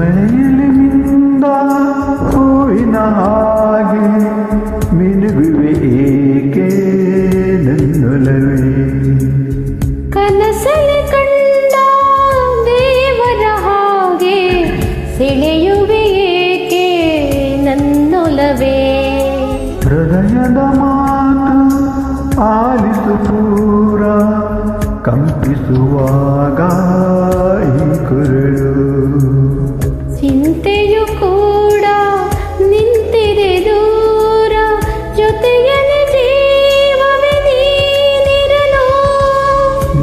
ಮಳೆಯಲ್ಲಿ ಮಿಂದ ಹೂವಿನ ಹಾಗೆ ಮಿನುಗುವೆ ಏಕೆ ನನ್ನೊಲವೇ. ಕನಸಲ್ಲಿ ಕಂಡ ದೇವರ ಹಾಗೆ ಸೆಳೆಯುವೆ ಏಕೆ ನನ್ನೊಲವೇ. ಹೃದಯದ ಮಾತು ಆಲಿಸು ಪೂರ ಕಂಪಿಸುವಾಗ ಈ ಕುರುಳು. ಚಿಂತೆಯು ಕೂಡ ನಿಂತಿದೆ ದೂರ ಜೊತೆಯಲ್ಲಿ ಜೀವವೇ ನೀನಿರಲು.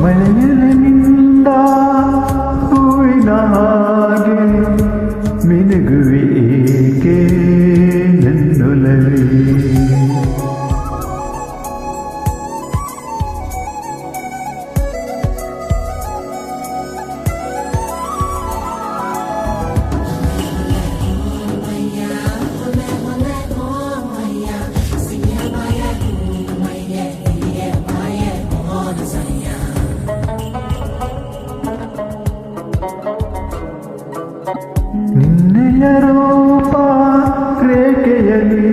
ಮಳೆಯಲ್ಲಿ ನಿಂದ ಹೂವಿನ ಹಾಗೆ ಮಿನುಗುವೆ ಏಕೆ ನನ್ನೊಲವೇ. ನಿನ್ನೆಯ ರೂಪ ರೇಖೆಯಲ್ಲಿ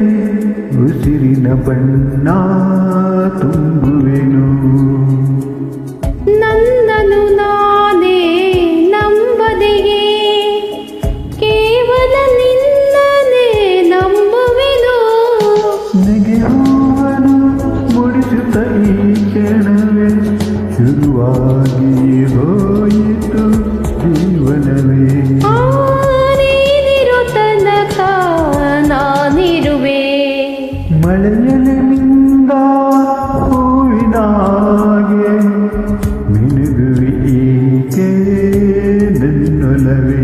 ಉಸಿರಿನ ಬಣ್ಣ ತುಂಬುವೆನು. ನನ್ನನು ನಾನೇ ನಂಬದೆಯೇ ಕೇವಲ ನಿನ್ನನೇ ನಂಬುವೆನು. ನೆಗೆ ಹೂವನ್ನು ಮುಡಿಸುತ್ತ ಈ ಕ್ಷಣವೇ ಶುರುವಾಗಿ ಹೋಯಿತು ಜೀವನವೇ. ನೀನಿರೋ ತನಕ ನಾನಿರುವೆ. ಮಳೆಯಲ್ಲಿ ಮಿಂದ ಹೂವಿನ ಹಾಗೆ ಮಿನುಗುವೆ ಏಕೆ ನನ್ನೊಲವೇ.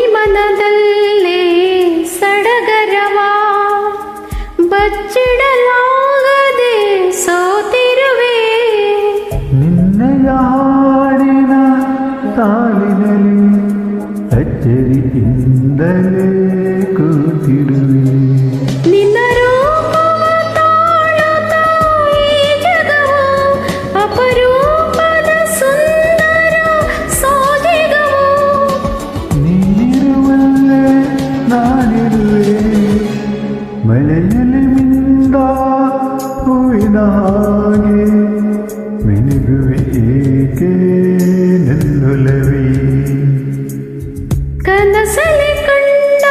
ಮೈಮನದಲ್ಲೇ ಸಡಗರವ ಬಚ್ಚಿಡಲಾಗದೆ ಸೋತಿರುವೆ. ನಿನ್ನೆಯ ಹಾಡಿನ ಸಾಲಿನಲ್ಲಿ ಅಚ್ಚರಿಯಿಂದಲೇ ಕೂತಿರುವೆ. ನಿನ್ನ ರೂಪವ ತಾಳುತ್ತ ಈ ಜಗವು ಅಪರೂಪದ ಸುಂದರ ಸೋಜಿಗವು. ನೀನಿರುವಲ್ಲೇ ನಾನಿರುವೆ. ಮಳೆಯಲ್ಲಿ ಮಿಂದ ಹೂವಿನ ಹಾಗೆ ಮಿನುಗುವೆ ಏಕೆ ನನ್ನೊಲವೇ. ಕನಸಲ್ಲಿ ಕಂಡ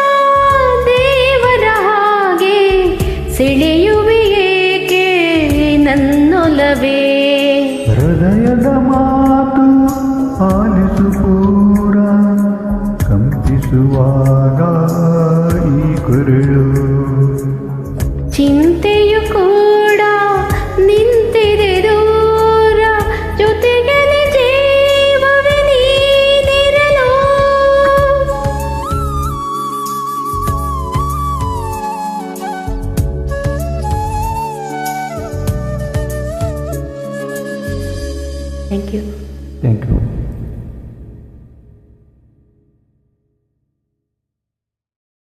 ದೇವರ ಹಾಗೆ ಸೆಳೆಯುವೆ ಏಕೆ ನನ್ನೊಲವೇ. ಹೃದಯದ ಮಾತು ಆಲಿಸು ಪೂರ ಕಂಪಿಸುವಾಗ ಈ ಕುರುಳು. ಚಿಂತೆಯು ಕೂಡ ನಿಂತಿದೆ ದೂರ ಜೊತೆಯಲ್ಲಿ ಜೀವವೇ ನೀನಿರಲು. Thank you. Thank you.